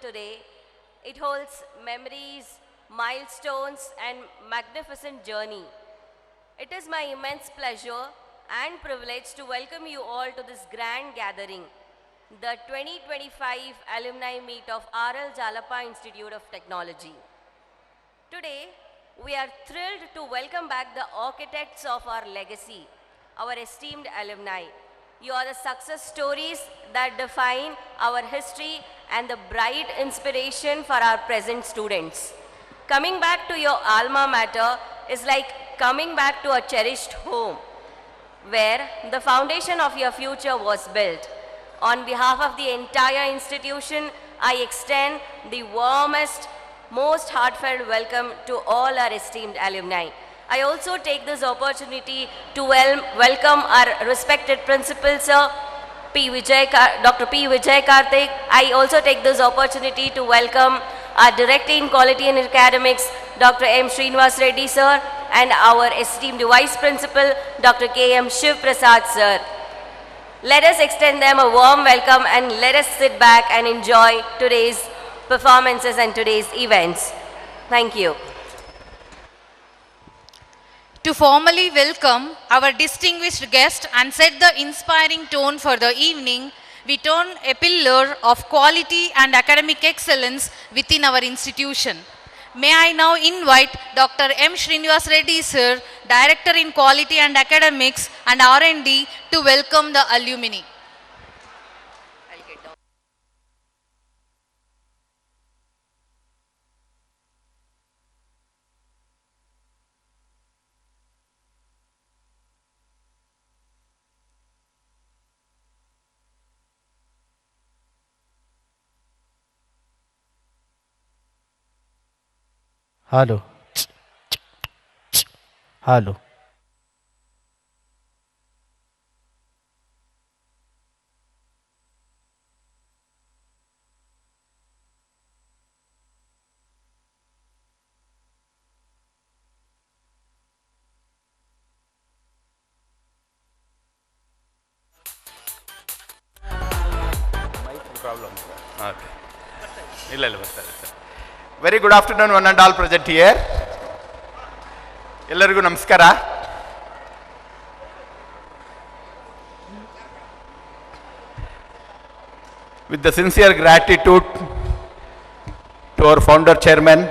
today. It holds memories, milestones, and magnificent journey. It is my immense pleasure and privilege to welcome you all to this grand gathering, the 2025 Alumni Meet of R.L. Jalapa Institute of Technology. Today, we are thrilled to welcome back the architects of our legacy, our esteemed alumni. You are the success stories that define our history and the bright inspiration for our present students. Coming back to your alma mater is like coming back to a cherished home, where the foundation of your future was built. On behalf of the entire institution, I extend the warmest, most heartfelt welcome to all our esteemed alumni. I also take this opportunity to welcome our respected principal, Sir Dr. P. Vijay Karthik. I also take this opportunity to welcome our Director in Quality and Academics, Dr. M. Srinivas Reddy, Sir, and our esteemed Vice Principal, Dr. K. M. Shiv Prasad, Sir. Let us extend them a warm welcome and let us sit back and enjoy today's performances and today's events. Thank you. To formally welcome our distinguished guest and set the inspiring tone for the evening, we turn a pillar of quality and academic excellence within our institution. May I now invite Dr. M. Srinivas Reddy, Sir, Director in Quality and Academics and R&D, to welcome the alumni. Hello. Hello. Problem. Okay. Very good afternoon, one and all present here. Ellarigu namaskara. With the sincere gratitude to our founder chairman,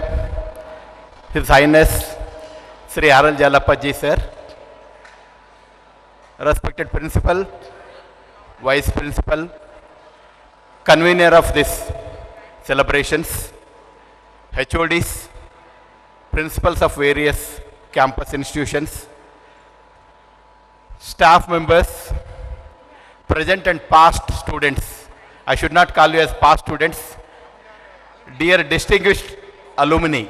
His Highness Sri R.L. Jalapa ji, sir, respected principal, vice principal, convener of this celebrations, HODs, principals of various campus institutions, staff members, present and past students. I should not call you as past students. Dear distinguished alumni,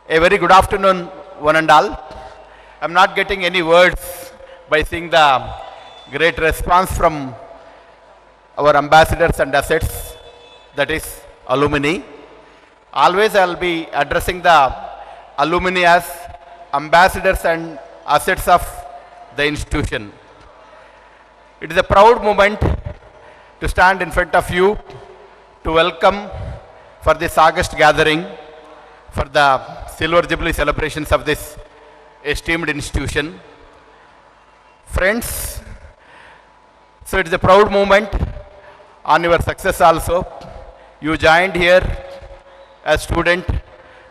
a very good afternoon, one and all. I am not getting any words by seeing the great response from our ambassadors and assets, that is alumni. Always I will be addressing the alumni as ambassadors and assets of the institution. It is a proud moment to stand in front of you to welcome for this August gathering for the Silver Jubilee celebrations of this esteemed institution. Friends, so it is a proud moment on your success also. You joined here as student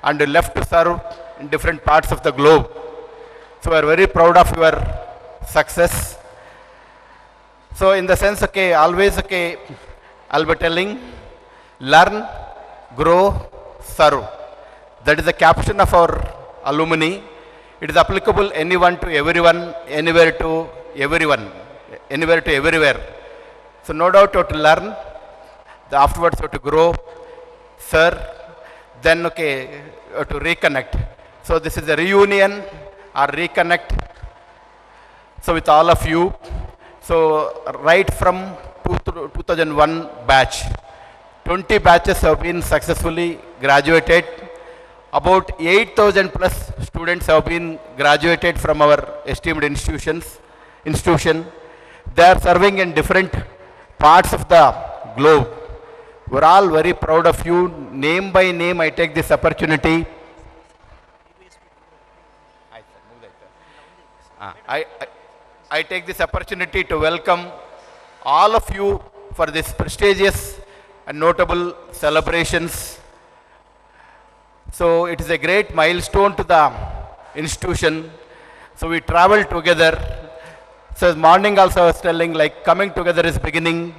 and left to serve in different parts of the globe. So we are very proud of your success. So in the sense, okay, always, okay, I'll be telling, learn, grow, serve. That is the caption of our alumni. It is applicable anyone to everyone, anywhere to everyone, anywhere to everywhere. So no doubt to learn, afterwards to grow, sir, then okay, to reconnect. So this is a reunion or reconnect. So with all of you, so right from 2001 batch, 20 batches have been successfully graduated. About 8,000 plus students have been graduated from our esteemed institution. They are serving in different parts of the globe. We're all very proud of you. Name by name, I take this opportunity. I take this opportunity to welcome all of you for this prestigious and notable celebrations. So it is a great milestone to the institution. So we traveled together. So this morning also I was telling, like, coming together is beginning,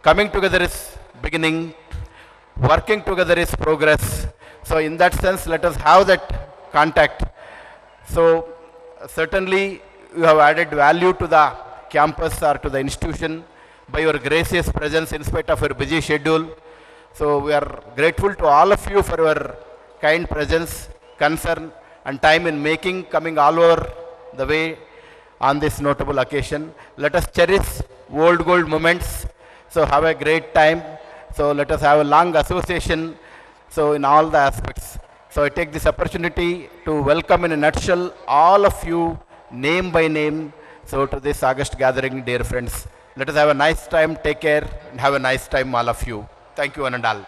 coming together is beginning, working together is progress. So in that sense, let us have that contact. So certainly you have added value to the campus or to the institution by your gracious presence in spite of your busy schedule. So we are grateful to all of you for your kind presence, concern and time in coming all over the way on this notable occasion. Let us cherish old gold moments. So have a great time. So let us have a long association. So in all the aspects. So I take this opportunity to welcome in a nutshell all of you name by name. So to this August gathering, dear friends. Let us have a nice time. Take care and have a nice time, all of you. Thank you, one and all.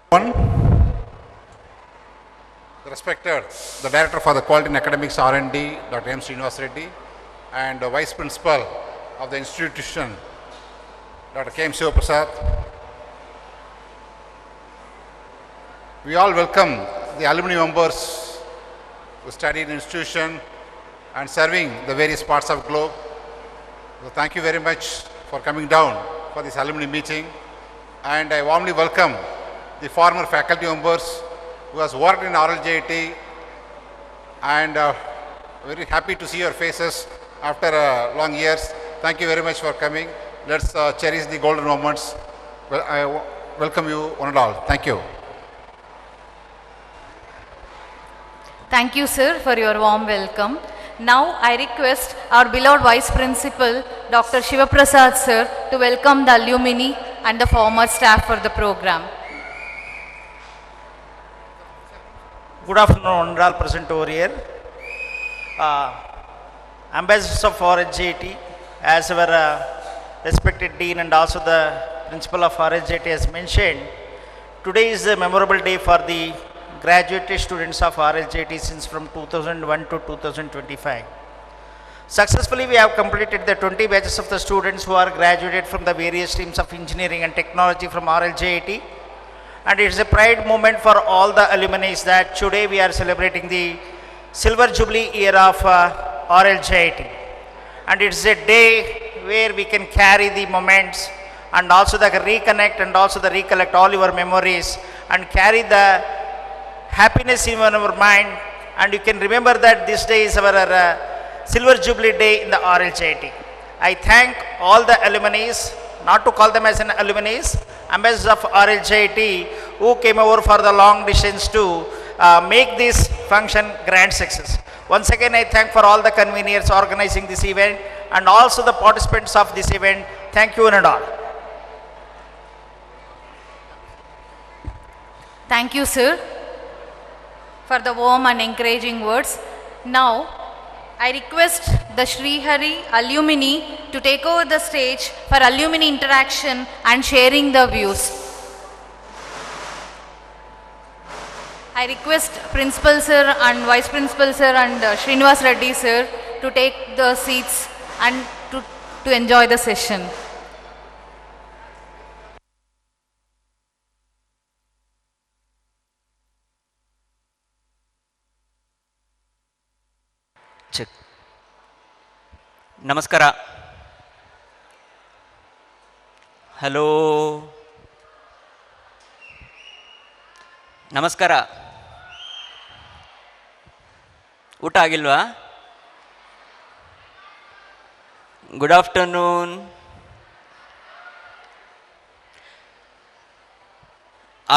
One, respected the Director for the Quality in Academics R&D, Dr. M. Srinivas Reddy, and the Vice Principal of the institution, Dr. K. M. Sivaprasad. We all welcome the alumni members who study in the institution and serving the various parts of the globe. So thank you very much for coming down for this alumni meeting, and I warmly welcome the former faculty members who has worked in RLJIT, and very happy to see your faces after long years. Thank you very much for coming. Let's cherish the golden moments. Well, I welcome you one and all. Thank you. Thank you, sir, for your warm welcome. Now I request our beloved Vice Principal, Dr. Shivaprasad, sir, to welcome the alumni and the former staff for the program. Good afternoon, all present over here. Ambassadors of RLJIT, as our respected Dean and also the Principal of RLJIT has mentioned, today is a memorable day for the graduated students of RLJIT since from 2001 to 2025. Successfully, we have completed the 20 batches of the students who are graduated from the various streams of engineering and technology from RLJIT. And it is a pride moment for all the alumni that today we are celebrating the Silver Jubilee year of RLJIT. And it's a day where we can carry the moments and also the reconnect and also the recollect all your memories and carry the happiness in our mind. And you can remember that this day is our Silver Jubilee day in the RLJIT. I thank all the alumni, not to call them as an alumni, ambassadors of RLJIT who came over for the long distance to make this function grand success. Once again, I thank for all the conveners organizing this event and also the participants of this event. Thank you and all. Thank you, sir, for the warm and encouraging words. Now, I request the Srihari alumni to take over the stage for alumni interaction and sharing the views. I request Principal sir and Vice Principal sir and Srinivas Reddy sir to take the seats and to enjoy the session. Check. Namaskara. Hello. Namaskara. ಊಟ ಆಗಿಲ್ವಾ? Good afternoon.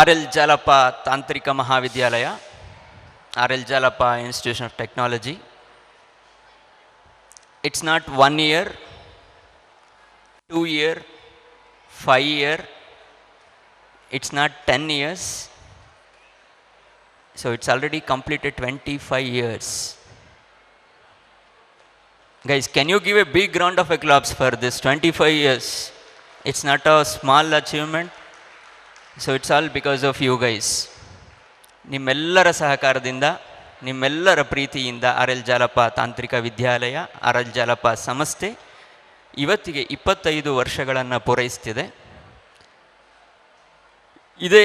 RL Jalapa ತಾಂತ್ರಿಕ ಮಹಾವಿದ್ಯಾಲಯ, RL Jalapa Institution of Technology. It's not 1 year, 2 year, 5 year, it's not 10 years. So it's already completed 25 years. Guys, can you give a big round of applause for this 25 years? It's not a small achievement. So it's all because of you guys. ನಿಮ್ಮೆಲ್ಲರ ಸಹಕಾರದಿಂದ, ನಿಮ್ಮೆಲ್ಲರ ಪ್ರೀತಿಯಿಂದ R L Jalappa ತಾಂತ್ರಿಕ ವಿದ್ಯಾಲಯ, R L Jalappa ಸಂಸ್ಥೆ ಇವತ್ತಿಗೆ 25 ವರ್ಷಗಳನ್ನು ಪೂರೈಸ್ತಿದೆ. ಇದೇ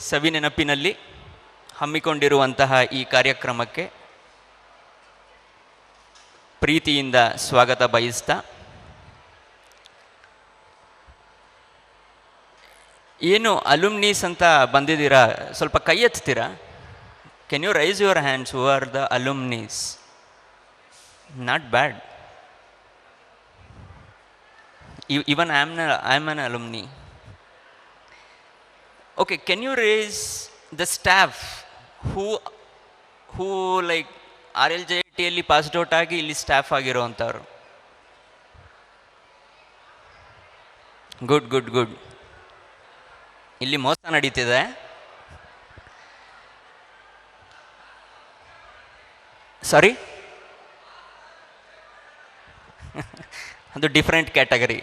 ಸವಿನೆನಪಿನಲ್ಲಿ ಹಮ್ಮಿಕೊಂಡಿರುವಂತಹ ಈ ಕಾರ್ಯಕ್ರಮಕ್ಕೆ ಪ್ರೀತಿಯಿಂದ ಸ್ವಾಗತ ಬಯಸ್ತಾ, ಏನು ಅಲುಮ್ನೀಸ್ ಅಂತ ಬಂದಿದ್ದೀರಾ, ಸ್ವಲ್ಪ ಕೈ ಎತ್ತೀರಾ? Can you raise your hands who are the alumnis? Not bad. Even I am an alumni. Okay, can you raise the staff who like RLJT ಅಲ್ಲಿ ಪಾಸ್ಡ್ ಔಟ್ ಆಗಿ ಇಲ್ಲಿ ಸ್ಟಾಫ್ ಆಗಿರೋವಂಥವ್ರು? Good good good. ಇಲ್ಲಿ ಮೋಸ ನಡೀತಿದೆ. Sorry, ಅದು different category.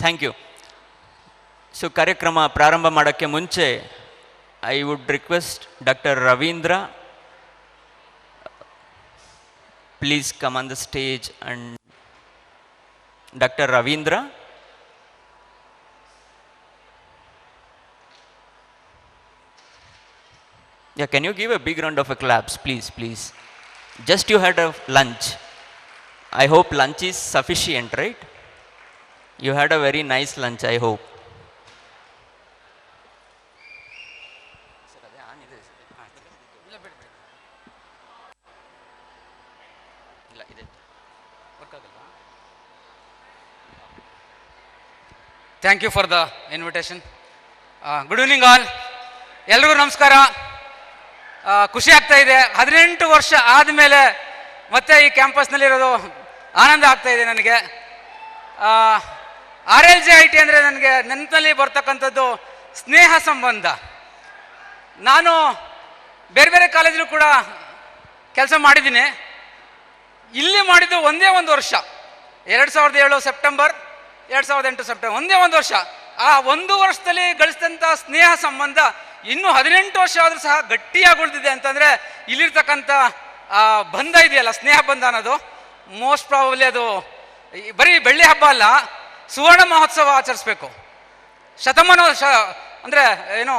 Thank you. So ಕಾರ್ಯಕ್ರಮ ಪ್ರಾರಂಭ ಮಾಡೋಕ್ಕೆ ಮುಂಚೆ I would request doctor Ravindra, please come on the stage. And doctor Ravindra, yeah, can you give a big round of applause, please? Just you had a lunch. I hope lunch is sufficient, right? You had a very nice lunch, I hope. Thank you for the invitation. Good evening all. ಎಲ್ರಿಗೂ ನಮಸ್ಕಾರ. ಖುಷಿ ಆಗ್ತಾ ಇದೆ. 18 ವರ್ಷ ಆದಮೇಲೆ ಮತ್ತೆ ಈ ಕ್ಯಾಂಪಸ್ನಲ್ಲಿರೋದು ಆನಂದ ಆಗ್ತಾ ಇದೆ ನನಗೆ. RLJIT ಅಂದರೆ ನನಗೆ ನೆನಪಿನಲ್ಲಿ ಬರ್ತಕ್ಕಂಥದ್ದು ಸ್ನೇಹ ಸಂಬಂಧ. ನಾನು ಬೇರೆ ಬೇರೆ ಕಾಲೇಜಲ್ಲೂ ಕೂಡ ಕೆಲಸ ಮಾಡಿದ್ದೀನಿ. ಇಲ್ಲಿ ಮಾಡಿದ್ದು ಒಂದೇ ಒಂದು ವರ್ಷ, 2007 ಸೆಪ್ಟೆಂಬರ್, 2008 ಸೆಪ್ಟೆಂಬರ್, ಒಂದೇ ಒಂದು ವರ್ಷ. ಆ ಒಂದು ವರ್ಷದಲ್ಲಿ ಗಳಿಸಿದಂಥ ಸ್ನೇಹ ಸಂಬಂಧ ಇನ್ನೂ 18 ವರ್ಷ ಆದರೂ ಸಹ ಗಟ್ಟಿಯಾಗಿ ಉಳಿದಿದೆ ಅಂತಂದರೆ ಇಲ್ಲಿರ್ತಕ್ಕಂಥ ಬಂಧ ಇದೆಯಲ್ಲ, ಸ್ನೇಹ ಬಂಧ ಅನ್ನೋದು ಮೋಸ್ಟ್ ಪ್ರಾಬಬ್ಲಿ ಅದು ಬರೀ ಬೆಳ್ಳಿ ಹಬ್ಬ ಅಲ್ಲ, ಸುವರ್ಣ ಮಹೋತ್ಸವ ಆಚರಿಸ್ಬೇಕು. ಶತಮಾನ ಅಂದರೆ ಏನು,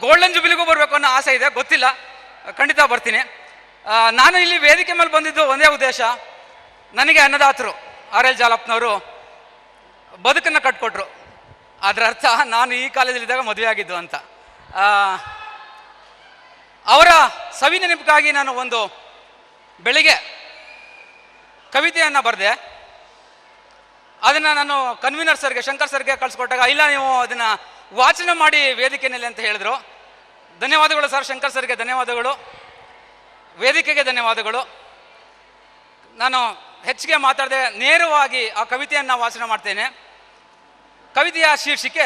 ಗೋಲ್ಡನ್ ಜುಬಿಲಿಗೂ ಬರಬೇಕು ಅನ್ನೋ ಆಸೆ ಇದೆ. ಗೊತ್ತಿಲ್ಲ, ಖಂಡಿತ ಬರ್ತೀನಿ. ನಾನು ಇಲ್ಲಿ ವೇದಿಕೆ ಮೇಲೆ ಬಂದಿದ್ದು ಒಂದೇ ಉದ್ದೇಶ. ನನಗೆ ಅನ್ನದಾತರು RL ಜಾಲಪ್ಪನವರು ಬದುಕನ್ನು ಕಟ್ಕೊಟ್ರು. ಅದರ ಅರ್ಥ ನಾನು ಈ ಕಾಲೇಜಲ್ಲಿದ್ದಾಗ ಮದುವೆ ಆಗಿದ್ದು ಅಂತ. ಅವರ ಸವಿ ನೆನಪಿಗಾಗಿ ನಾನು ಒಂದು ಬೆಳಿಗ್ಗೆ ಕವಿತೆಯನ್ನು ಬರೆದೆ. ಅದನ್ನು ನಾನು ಕನ್ವೀನರ್ ಸರ್ಗೆ, ಶಂಕರ್ ಸರ್ಗೆ ಕಳಿಸ್ಕೊಟ್ಟಾಗ, ಇಲ್ಲ ನೀವು ಅದನ್ನು ವಾಚನ ಮಾಡಿ ವೇದಿಕೆಯಲ್ಲಿ ಅಂತ ಹೇಳಿದ್ರು. ಧನ್ಯವಾದಗಳು ಸರ್, ಶಂಕರ್ ಸರ್ಗೆ ಧನ್ಯವಾದಗಳು, ವೇದಿಕೆಗೆ ಧನ್ಯವಾದಗಳು. ನಾನು ಹೆಚ್ಚಿಗೆ ಮಾತಾಡದೆ ನೇರವಾಗಿ ಆ ಕವಿತೆಯನ್ನು ವಾಚನ ಮಾಡ್ತೇನೆ. ಕವಿತೆಯ ಶೀರ್ಷಿಕೆ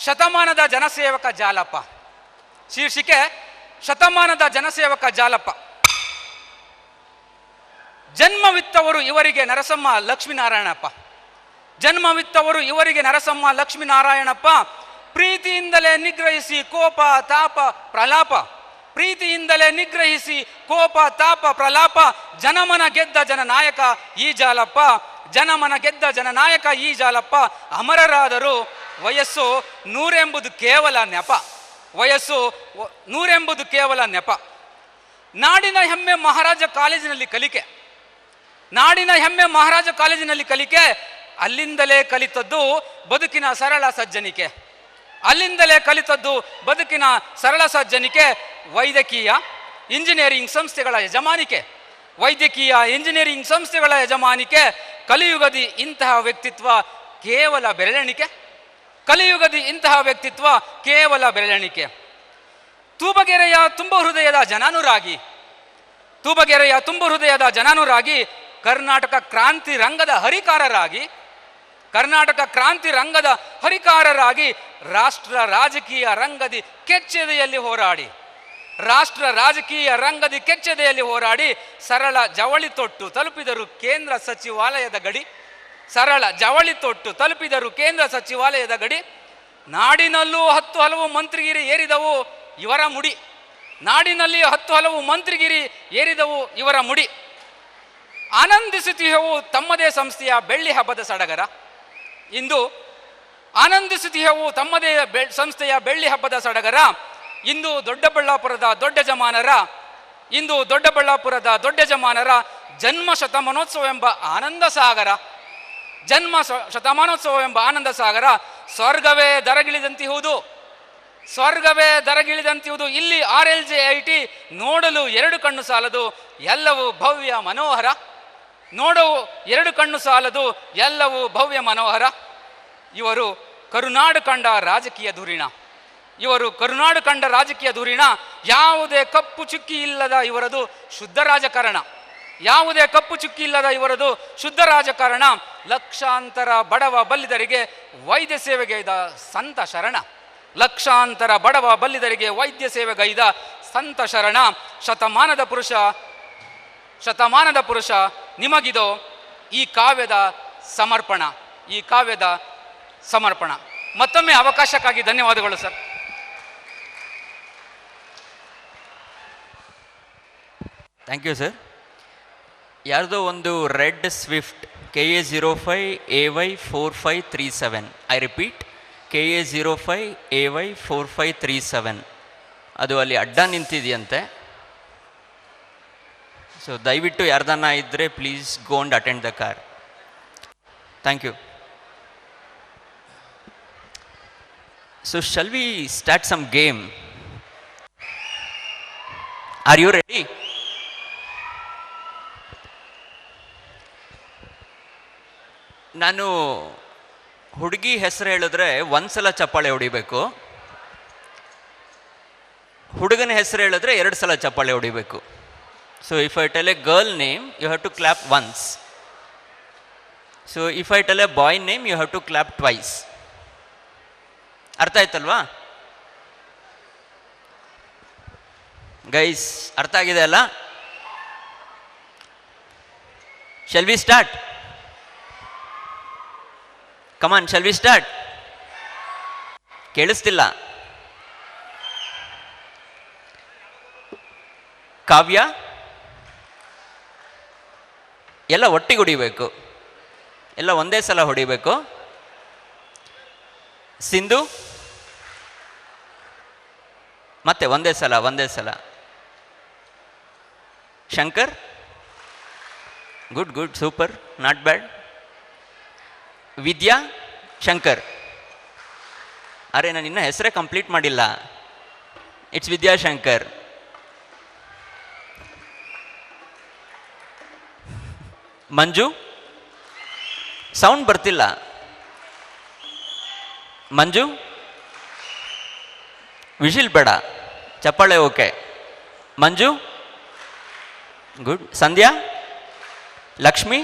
ಶತಮಾನದ ಜನಸೇವಕ ಜಾಲಪ್ಪ. ಶೀರ್ಷಿಕೆ ಶತಮಾನದ ಜನಸೇವಕ ಜಾಲಪ್ಪ. ಜನ್ಮವಿತ್ತವರು ಇವರಿಗೆ ನರಸಮ್ಮ ಲಕ್ಷ್ಮೀನಾರಾಯಣಪ್ಪ. ಜನ್ಮವಿತ್ತವರು ಇವರಿಗೆ ನರಸಮ್ಮ ಲಕ್ಷ್ಮೀನಾರಾಯಣಪ್ಪ. ಪ್ರೀತಿಯಿಂದಲೇ ನಿಗ್ರಹಿಸಿ ಕೋಪ ತಾಪ ಪ್ರಲಾಪ. ಪ್ರೀತಿಯಿಂದಲೇ ನಿಗ್ರಹಿಸಿ ಕೋಪ ತಾಪ ಪ್ರಲಾಪ. ಜನಮನ ಗೆದ್ದ ಜನನಾಯಕ ಈ ಜಾಲಪ್ಪ. ಜನಮನ ಗೆದ್ದ ಜನನಾಯಕ ಈ ಜಾಲಪ್ಪ. ಅಮರರಾದರು ವಯಸ್ಸು 100 ಎಂಬುದು ಕೇವಲ ನೆಪ. ವಯಸ್ಸು 100 ಎಂಬುದು ಕೇವಲ ನೆಪ. ನಾಡಿನ ಹೆಮ್ಮೆ ಮಹಾರಾಜ ಕಾಲೇಜಿನಲ್ಲಿ ಕಲಿಕೆ. ನಾಡಿನ ಹೆಮ್ಮೆ ಮಹಾರಾಜ ಕಾಲೇಜಿನಲ್ಲಿ ಕಲಿಕೆ. ಅಲ್ಲಿಂದಲೇ ಕಲಿತದ್ದು ಬದುಕಿನ ಸರಳ ಸಜ್ಜನಿಕೆ. ಅಲ್ಲಿಂದಲೇ ಕಲಿತದ್ದು ಬದುಕಿನ ಸರಳ ಸಜ್ಜನಿಕೆ. ವೈದ್ಯಕೀಯ ಇಂಜಿನಿಯರಿಂಗ್ ಸಂಸ್ಥೆಗಳ ಯಜಮಾನಿಕೆ. ವೈದ್ಯಕೀಯ ಇಂಜಿನಿಯರಿಂಗ್ ಸಂಸ್ಥೆಗಳ ಯಜಮಾನಿಕೆ. ಕಲಿಯುಗದಿ ಇಂತಹ ವ್ಯಕ್ತಿತ್ವ ಕೇವಲ ಬೆರಳೆಣಿಕೆ. ಕಲಿಯುಗದಿ ಇಂತಹ ವ್ಯಕ್ತಿತ್ವ ಕೇವಲ ಬೆರಳೆಣಿಕೆ. ತೂಬಗೆರೆಯ ತುಂಬ ಹೃದಯದ ಜನಾನುರಾಗಿ. ತೂಬಗೆರೆಯ ತುಂಬ ಹೃದಯದ ಜನಾನುರಾಗಿ. ಕರ್ನಾಟಕ ಕ್ರಾಂತಿ ರಂಗದ ಹರಿಕಾರರಾಗಿ. ಕರ್ನಾಟಕ ಕ್ರಾಂತಿ ರಂಗದ ಹರಿಕಾರರಾಗಿ ರಾಷ್ಟ್ರ ರಾಜಕೀಯ ರಂಗದಿ ಕೆಚ್ಚೆದೆಯಲ್ಲಿ ಹೋರಾಡಿ ಸರಳ ಜವಳಿ ತೊಟ್ಟು ತಲುಪಿದರು ಕೇಂದ್ರ ಸಚಿವಾಲಯದ ಗಡಿ. ನಾಡಿನಲ್ಲೂ 10 ಹಲವು ಮಂತ್ರಿಗಿರಿ ಏರಿದವು ಇವರ ಮುಡಿ. ಆನಂದಿಸುತ್ತಿಹವು ತಮ್ಮದೇ ಸಂಸ್ಥೆಯ ಬೆಳ್ಳಿ ಹಬ್ಬದ ಸಡಗರ. ಇಂದು ದೊಡ್ಡಬಳ್ಳಾಪುರದ ದೊಡ್ಡ ಜಮಾನರ ಜನ್ಮ ಶತಮಾನೋತ್ಸವವೆಂಬ ಆನಂದ ಸಾಗರ. ಸ್ವರ್ಗವೇ ದರಗಿಳಿದಂತಿಹುದು ಇಲ್ಲಿ RLJIT ನೋಡಲು 2 ಕಣ್ಣು ಸಾಲದು ಎಲ್ಲವೂ ಭವ್ಯ ಮನೋಹರ. ಇವರು ಕರುನಾಡು ಕಂಡ ರಾಜಕೀಯ ಧುರೀಣ. ಯಾವುದೇ ಕಪ್ಪು ಚುಕ್ಕಿ ಇಲ್ಲದ ಇವರದು ಶುದ್ಧ ರಾಜಕಾರಣ. ಲಕ್ಷಾಂತರ ಬಡವ ಬಲ್ಲಿದರಿಗೆ ವೈದ್ಯ ಸೇವೆಗೈದ ಸಂತ ಶರಣ. ಶತಮಾನದ ಪುರುಷ ನಿಮಗಿದೋ ಈ ಕಾವ್ಯದ ಸಮರ್ಪಣ. ಮತ್ತೊಮ್ಮೆ ಅವಕಾಶಕ್ಕಾಗಿ ಧನ್ಯವಾದಗಳು ಸರ್. Thank you sir. ಯಾರ್ದೋ ಒಂದು red Swift KA05AY4537, I repeat KA05AY4537, ಅದು ಅಲ್ಲಿ ಅಡ್ಡ ನಿಂತಿದೆಯಂತೆ. ಸೊ ದಯವಿಟ್ಟು ಯಾರ್ದನ್ನ ಇದ್ದರೆ please go and attend the car. Thank you. So shall we start some game? Are you ready? ನಾನು ಹುಡುಗಿ ಹೆಸರು ಹೇಳಿದ್ರೆ ಒಂದ್ಸಲ ಚಪ್ಪಾಳೆ ಹೊಡಿಬೇಕು, ಹುಡುಗನ ಹೆಸರು ಹೇಳಿದ್ರೆ 2 ಸಲ ಚಪ್ಪಾಳೆ ಹೊಡಿಬೇಕು. So if I tell a girl name you have to clap once. So if I tell a boy name you have to clap twice. ಅರ್ಥ ಆಯ್ತಲ್ವಾ ಗೈಸ್? ಅರ್ಥ ಆಗಿದೆ ಅಲ್ಲ? Shall we start? Come on, shall we start? ಕೇಳಿಸ್ತಿಲ್ಲ. ಕಾವ್ಯ, ಎಲ್ಲ ಒಟ್ಟಿಗೆ ಹೊಡಿಬೇಕು, ಎಲ್ಲ ಒಂದೇ ಸಲ ಹೊಡಿಬೇಕು. ಸಿಂಧು ಮತ್ತೆ ಒಂದೇ ಸಲ. Shankar, good, super, not bad. Vidya, Shankar. ಅರೆ, ನಾನು ಇನ್ನೂ ಹೆಸರೇ ಕಂಪ್ಲೀಟ್ ಮಾಡಿಲ್ಲ. ಇಟ್ಸ್ ವಿದ್ಯಾಶಂಕರ್. ಮಂಜು, ಸೌಂಡ್ ಬರ್ತಿಲ್ಲ. ಮಂಜು, ವಿಶಿಲ್ ಬೇಡ, ಚಪ್ಪಾಳೆ okay. Manju, good. Sandhya, Lakshmi,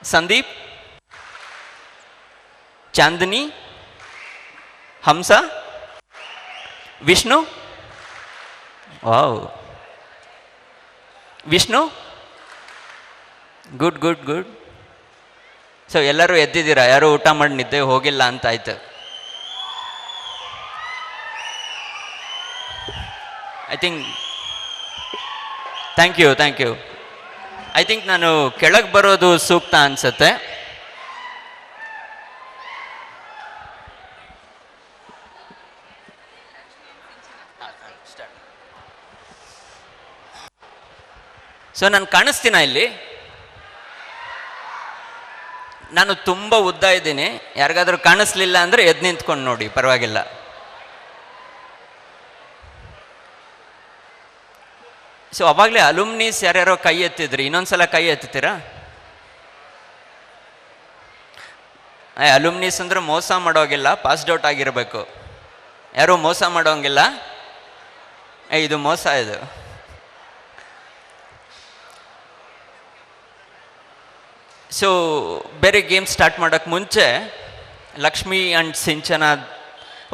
Sandeep, Chandini, Hamsa, Vishnu. Wow, Vishnu, good. So ಎಲ್ಲರೂ ಎದ್ದಿದ್ದೀರಾ, ಯಾರೂ ಊಟ ಮಾಡಿ ನಿದ್ದೆ ಹೋಗಿಲ್ಲ ಅಂತ ಆಯ್ತು. I think thank you. I think ನಾನು ಕೆಳಗೆ ಬರೋದು ಸೂಕ್ತ ಅನ್ಸುತ್ತೆ. ಸೊ ನಾನು ಕಾಣಿಸ್ತೀನ ಇಲ್ಲಿ? ನಾನು ತುಂಬ ಉದ್ದ ಇದ್ದೀನಿ, ಯಾರಿಗಾದ್ರೂ ಕಾಣಿಸ್ಲಿಲ್ಲ ಅಂದರೆ ಎದ್ದು ನಿಂತ್ಕೊಂಡು ನೋಡಿ, ಪರವಾಗಿಲ್ಲ. ಸೊ ಅವಾಗಲೇ ಅಲುಮ್ನೀಸ್ ಯಾರ್ಯಾರೋ ಕೈ ಎತ್ತಿದ್ರಿ, ಇನ್ನೊಂದ್ಸಲ ಕೈ ಎತ್ತುತ್ತೀರಾ? ಅಲುಮ್ನೀಸ್ ಅಂದ್ರೆ ಮೋಸ ಮಾಡೋಗಿಲ್ಲ, ಪಾಸ್ಡ್ ಔಟ್ ಆಗಿರಬೇಕು. ಯಾರೂ ಮೋಸ ಮಾಡೋಂಗಿಲ್ಲ. ಇದು ಮೋಸ. ಇದು ಸೊ ಸೊ ಬೇರೆ ಗೇಮ್ ಸ್ಟಾರ್ಟ್ ಮಾಡೋಕ್ಕೆ ಮುಂಚೆ ಲಕ್ಷ್ಮಿ ಆ್ಯಂಡ್ ಸಿಂಚನ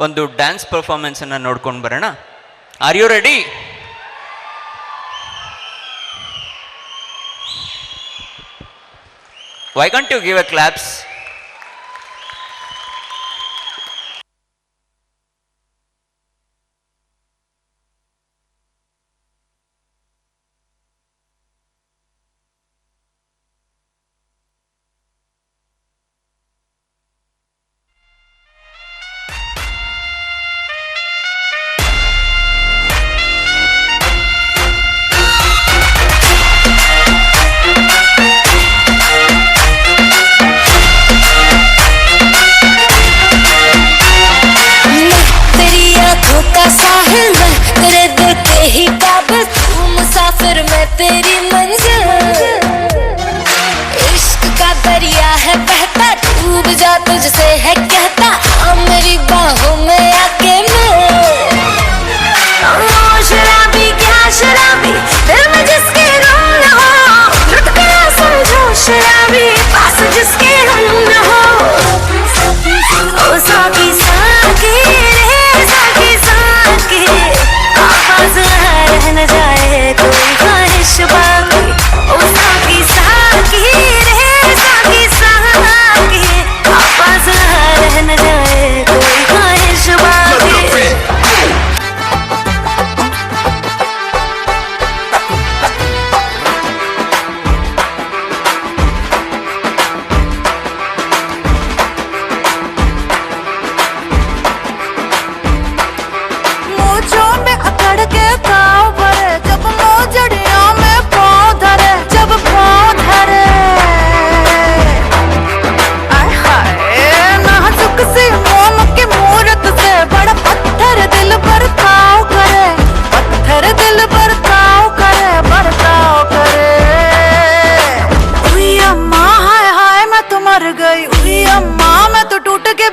ಒಂದು ಡ್ಯಾನ್ಸ್ ಪರ್ಫಾರ್ಮೆನ್ಸನ್ನು ನೋಡ್ಕೊಂಡು ಬರೋಣ. Are you ready? Why can't you give a claps? तेरी मंजिल इश्क का दरिया है बहता, डूब जा तुझसे है कहता, आ मेरी बाहों में आके शराबी क्या शराबी, दिल में जिसके गम न हो, लुट गया समझो शराबी, पास जिसके हम न हो। ओ साकी साकी रे साकी साकी, आवाज रह न जाए कोई ख्वाहिश बाकी। ओ साकी साकी रे साकी साकी, आवाज रह न जाए कोई ख्वाहिश बाकी।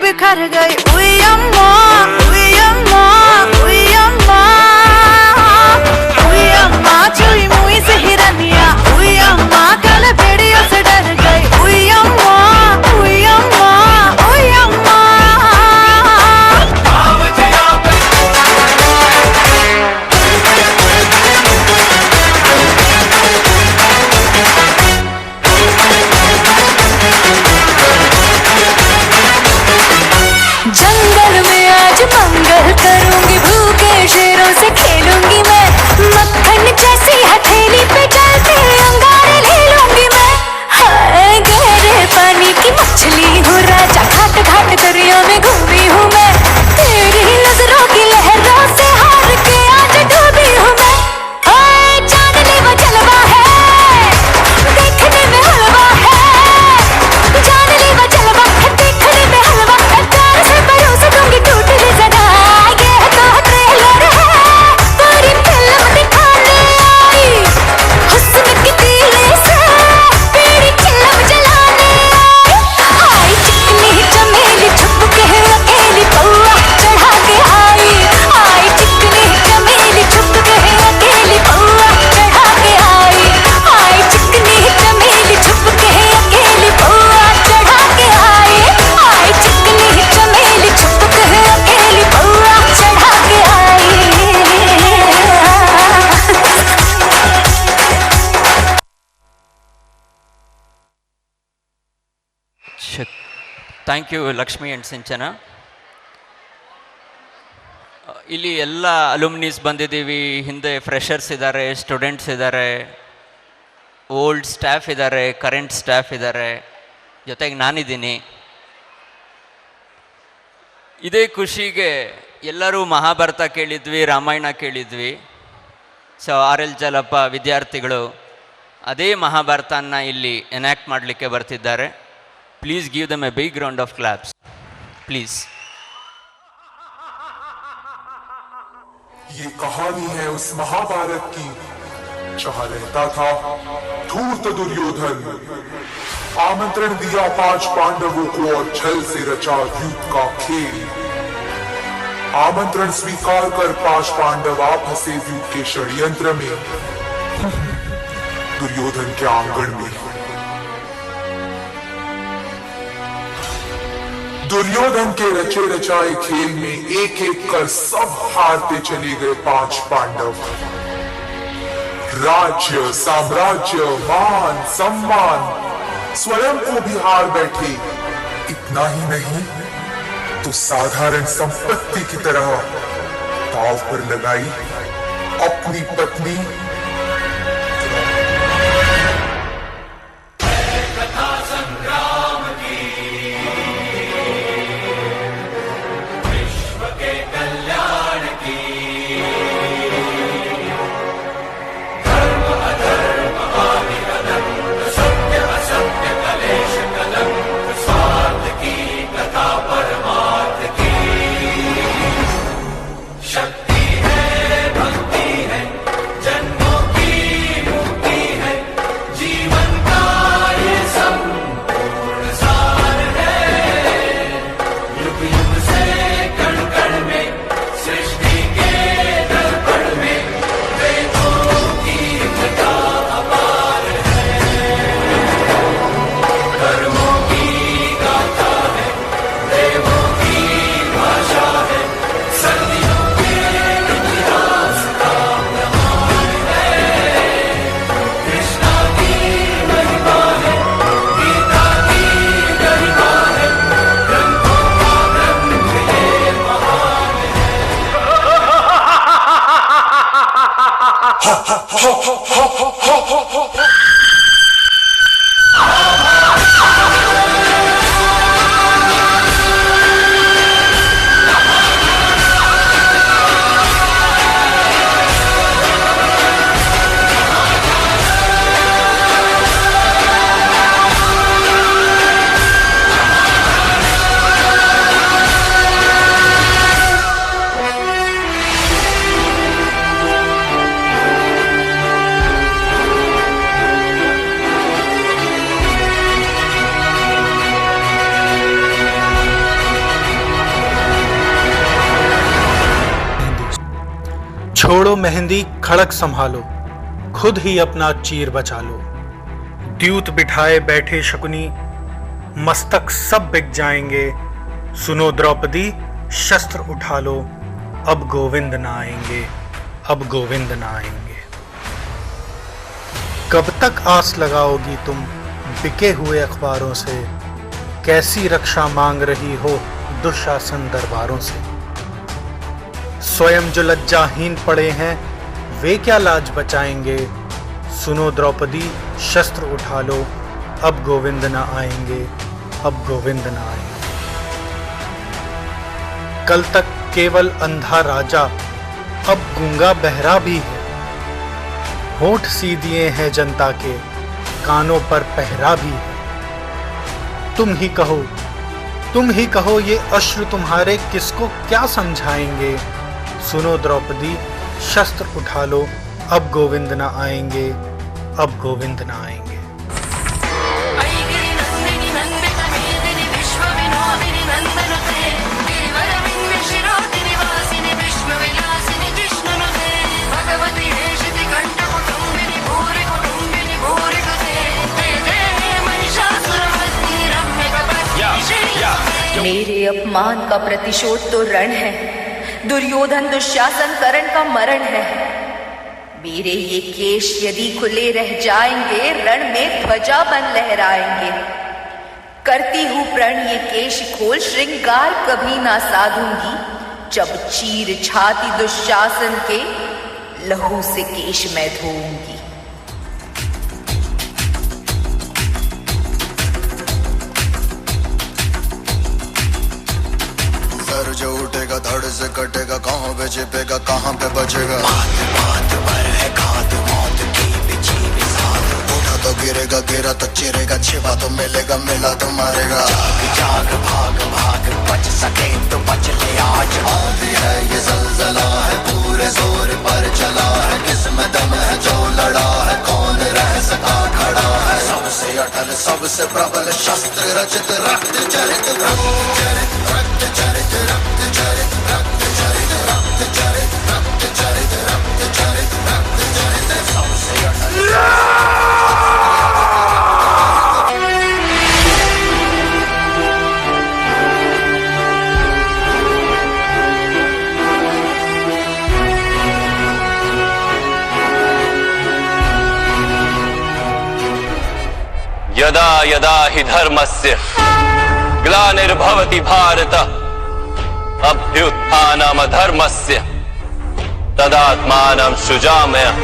बिखर गई उई अम्मा उई अम्मा उई अम्मा उई अम्मा, चुई मुई से हिरनिया उई अम्मा, कल भेड़ियों से डर गई उई अम्मा उई अम्मा उई अम्मा। जंगल में आज मंगल करूंगी, भूखे शेरों से खेलूंगी मैं, मक्खन जैसी हथेली पे चलते अंगारे ले लूंगी मैं। हाय गहरे पानी की मछली हूँ राजा, घाट घाट दरिया में घूमी हूँ मैं, तेरी नजरों की लहरों से हार के आज डूबी हूँ मैं। हाय चांदनी वो जलवा है, देखने में हलवा है, चांदनी वो जलवा है, देखने में हलवा है, प्यार से परोस दूंगी टूटी सदा। ये तो ट्रेलर है, पूरी फिल्म दिखाने आई, हुस्न की तीली से तेरी चिलम जलाने आई। चिकनी चमेली छुप के अकेली पौआ चढ़ा के आई, आई चिकनी चमेली छुप के अकेली पौआ चढ़ा के आई, आई चिकनी चमेली छुप के अकेली पौआ चढ़ा के आई, आई चिकनी चमेली छुप के अकेली पौआ चढ़ा के आई। ಥ್ಯಾಂಕ್ ಯು ಲಕ್ಷ್ಮಿ ಆ್ಯಂಡ್ ಸಿಂಚನ. ಇಲ್ಲಿ ಎಲ್ಲ ಅಲುಮ್ನೀಸ್ ಬಂದಿದ್ದೀವಿ, ಹಿಂದೆ ಫ್ರೆಷರ್ಸ್ ಇದ್ದಾರೆ, ಸ್ಟೂಡೆಂಟ್ಸ್ ಇದ್ದಾರೆ, ಓಲ್ಡ್ ಸ್ಟಾಫ್ ಇದ್ದಾರೆ, ಕರೆಂಟ್ ಸ್ಟಾಫ್ ಇದ್ದಾರೆ, ಜೊತೆಗೆ ನಾನಿದ್ದೀನಿ. ಇದೇ ಖುಷಿಗೆ ಎಲ್ಲರೂ ಮಹಾಭಾರತ ಕೇಳಿದ್ವಿ, ರಾಮಾಯಣ ಕೇಳಿದ್ವಿ. ಸೊ ಆರ್ ಎಲ್ ಜಲಪ್ಪ ವಿದ್ಯಾರ್ಥಿಗಳು ಅದೇ ಮಹಾಭಾರತನ ಇಲ್ಲಿ ಎನ್ಯಾಕ್ಟ್ ಮಾಡಲಿಕ್ಕೆ ಬರ್ತಿದ್ದಾರೆ. Please give them a big round of claps please. ये कहानी है उस महाभारत की जहां रहता था धूर्त दुर्योधन। आमंत्रण दिया 5 पांडवों को और छल से रचा युद्ध का खेल। आमंत्रण स्वीकार कर 5 पांडव आ फंसे युद्ध के षड्यंत्र में, दुर्योधन के आंगन में। दुर्योधन के रचे रचाए खेल में एक एक कर सब हारते चले गए 5 पांडव। राज्य, साम्राज्य, मान, सम्मान स्वयं को भी हार बैठे। इतना ही नहीं तो साधारण संपत्ति की तरह दांव पर लगाई अपनी पत्नी। छोड़ो मेहंदी खड़क संभालो, खुद ही अपना चीर बचा लो। द्यूत बिठाए बैठे शकुनी, मस्तक सब बिक जाएंगे। सुनो द्रौपदी शस्त्र उठा लो, अब गोविंद ना आएंगे, अब गोविंद ना आएंगे। कब तक आस लगाओगी तुम बिके हुए अखबारों से, कैसी रक्षा मांग रही हो दुशासन दरबारों से। स्वयं जो लज्जाहीन पड़े हैं वे क्या लाज बचाएंगे। सुनो द्रौपदी शस्त्र उठा लो, अब गोविंद ना आएंगे, अब गोविंद ना आएंगे। कल तक केवल अंधा राजा, अब गूंगा बहरा भी है। होठ सी दिए हैं जनता के, कानों पर पहरा भी है। तुम ही कहो ये अश्रु तुम्हारे किसको क्या समझाएंगे। सुनो द्रौपदी शस्त्र उठा लो, अब गोविंद ना आएंगे, अब गोविंद ना आएंगे। मेरे अपमान का प्रतिशोध तो रण है, दुर्योधन दुशासन करण का मरण है। मेरे ये केश यदि खुले रह जाएंगे, रण में ध्वजा बन लहराएंगे। करती हूँ प्रण ये केश खोल, श्रृंगार कभी ना साधूंगी। जब चीर छाती दुशासन के, लहू से केश मैं धोऊंगी। सर जो उठेगा धड़ से कटेगा, कहाँ पे छिपेगा कहाँ पे बचेगा। बात बात पर है घात, मौत की बिछी भी साथ। उठा तो गिरेगा, गिरा तो चिरेगा, छिपा तो मिलेगा, मिला तो मारेगा। जाग जाग भाग भाग, बच सके तो बच ले आज। आंधी है ये ज़लज़ला है, पूरे जोर पर चला है। किस्मत दम है जो लड़ा है, कौन रह सका खड़ा है। सबसे अटल सबसे प्रबल शस्त्र रचित, रक्त चरित रक्त चरित रक्त चरित रक्त चरित रक्त चरित रक्त चरित रक्त चरित रक्त चरित रक्त चरित सबसे अटल। यदा हि धर्मस्य ग्लानिर्भवति भारत अभ्युत्थानमधर्मस्य तदात्मानं सृजाम्यहम्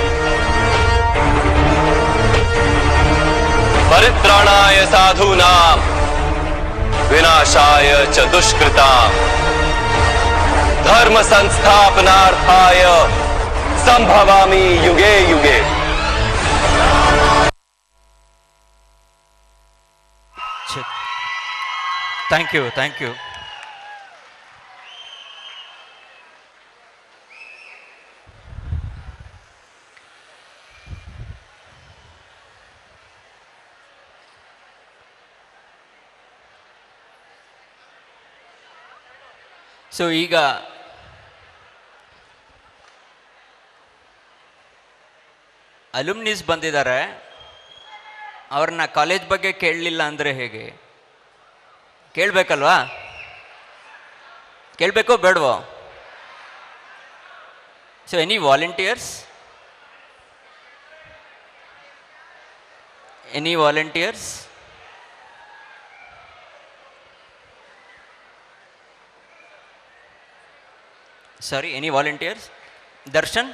परित्राणाय साधूनां विनाशाय च दुष्कृतां धर्म संस्थापनार्थाय संभवामि युगे युगे। Thank you, thank you. So ಈಗ ಅಲುಮ್ನಿಸ್ ಬಂದಿದ್ದಾರೆ, ಅವ್ರನ್ನ ಕಾಲೇಜ್ ಬಗ್ಗೆ ಕೇಳಲಿಲ್ಲ ಅಂದರೆ ಹೇಗೆ? ಕೇಳಬೇಕಲ್ವಾ? ಕೇಳಬೇಕೋ ಬೇಡವೋ? So any volunteers? Any volunteers? Sorry, any volunteers? Darshan?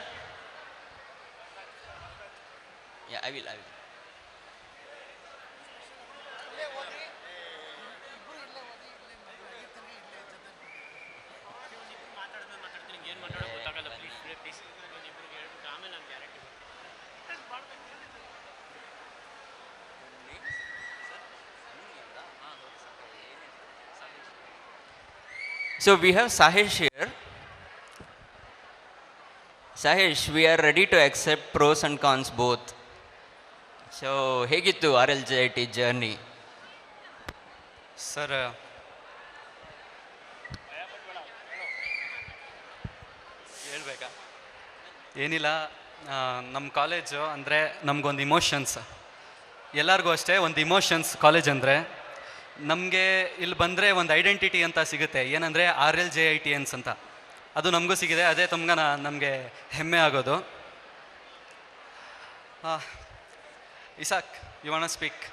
Yeah, I will. So we have Sahesh here. Sahesh, we are ready to accept pros and cons both. So, ಹೇಗಿತ್ತು RLJIT journey? Sir, ಹೇಳ್ಬೇಕಾ? ಏನಿಲ್ಲ, ನಮ್ಮ college ಅಂದರೆ ನಮಗೊಂದು emotions, ಎಲ್ಲರಿಗೂ ಅಷ್ಟೇ ಒಂದು emotions college ಅಂದರೆ. ನಮಗೆ ಇಲ್ಲಿ ಬಂದರೆ ಒಂದು ಐಡೆಂಟಿಟಿ ಅಂತ ಸಿಗುತ್ತೆ, ಏನಂದರೆ RLJITians ಅಂತ. ಅದು ನಮಗೂ ಸಿಗಿದೆ, ಅದೇ ನಮಗೆ ಹೆಮ್ಮೆ ಆಗೋದು. Isaac, you want to speak?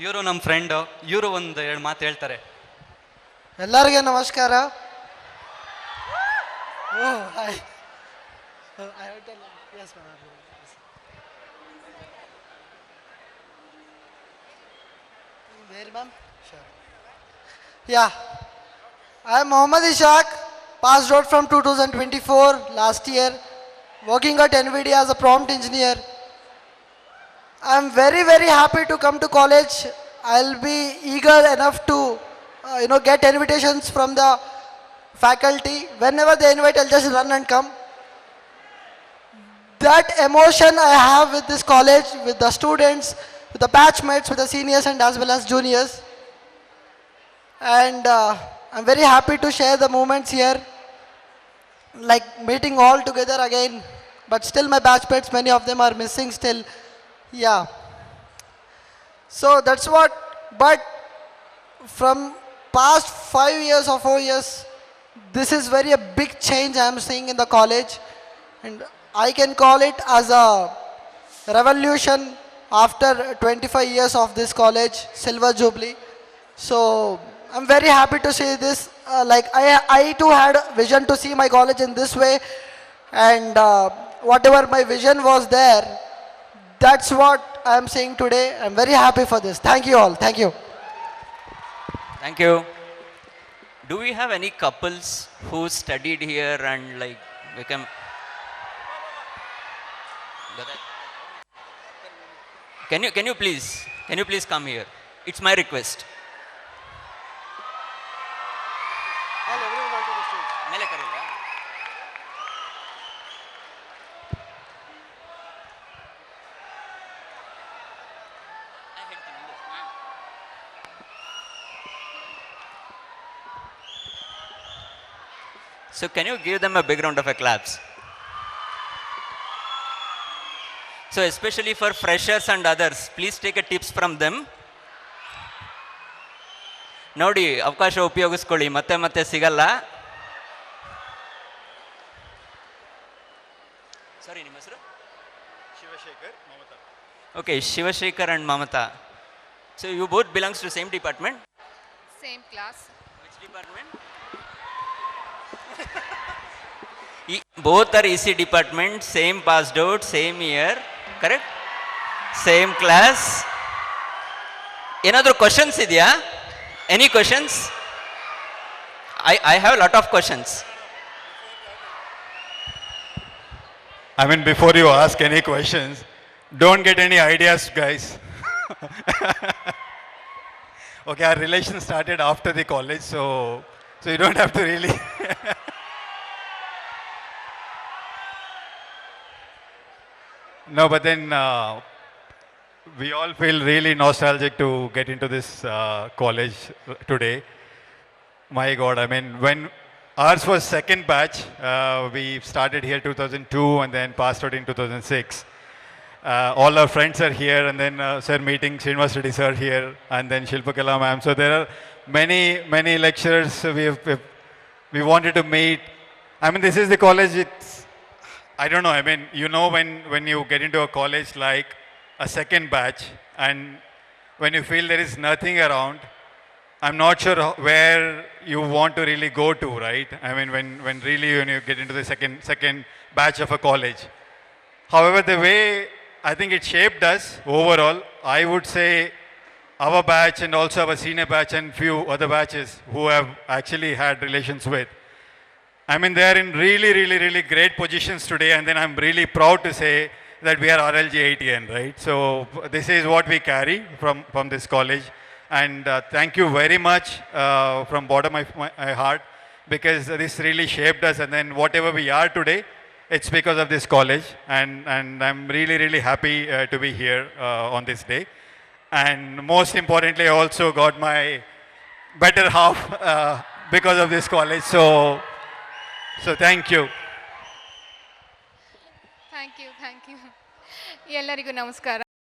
ಇವರು ನಮ್ಮ ಫ್ರೆಂಡು, ಇವರು ಒಂದು ಎರಡು ಮಾತು ಹೇಳ್ತಾರೆ. ಎಲ್ಲರಿಗೆ ನಮಸ್ಕಾರ. Yeah, I am Mohammad Ishaq, passed out from 2024 last year, working at NVIDIA as a prompt engineer. I am very, very happy to come to college. I'll be eager enough to, get invitations from the faculty. Whenever they invite, I'll just run and come. That emotion I have with this college, with the students, with the batchmates, with the seniors and as well as juniors. And I'm very happy to share the moments here, like meeting all together again. But still my batchmates, many of them are missing still. Yeah. So that's what, but from past 5 years or 4 years, this is very a big change I am seeing in the college. And I can call it as a revolution after 25 years of this college, Silver Jubilee. So I'm very happy to see this. I too had a vision to see my college in this way, and whatever my vision was there, that's what I am seeing today. I'm very happy for this. Thank you all. Thank you. Thank you. Do we have any couples who studied here and become? Can you please come here? It's my request. So can you give them a big round of applause? So especially for freshers and others, please take a tips from them. ನೋಡಿ, ಅವಕಾಶ ಉಪಯೋಗಿಸ್ಕೊಳ್ಳಿ, ಮತ್ತೆ ಸಿಗಲ್ಲ. Sorry, ನಿಮ್ಮ ಹೆಸರು? Shivashekar, Mamata. Okay, Shivashekar and Mamata. So you both belongs to same department? Same class. Which department? Both are EC department, same passed out, same year, correct? Same class. Another questions idya? Any questions? I have a lot of questions. I mean, before you ask any questions, don't get any ideas, guys. Okay, our relation started after the college, so you don't have to really. No, but then we all feel really nostalgic to get into this college today. My God, I mean, when ours was second batch, we started here 2002 and then passed out in 2006. All our friends are here, and then sir meeting Srinivas Reddy sir here, and then Shilpakala ma'am. So there are many lecturers we wanted to meet. I mean, this is the college. It's, I don't know. I mean, you know, when you get into a college like a second batch, and when you feel there is nothing around, I'm not sure where you want to really go to, right? I mean, when you get into the second batch of a college. However, the way I think it shaped us overall, I would say our batch and also our senior batch and few other batches who have actually had relations with. I mean, they are in really great positions today, and then I'm really proud to say that we are RLG ATN, right? So this is what we carry from this college. And thank you very much from bottom of my heart, because this really shaped us, and then whatever we are today, it's because of this college, and I'm really happy to be here on this day. And most importantly, I also got my better half because of this college. So thank you. Thank you. ಎಲ್ಲರಿಗೂ ನಮಸ್ಕಾರ.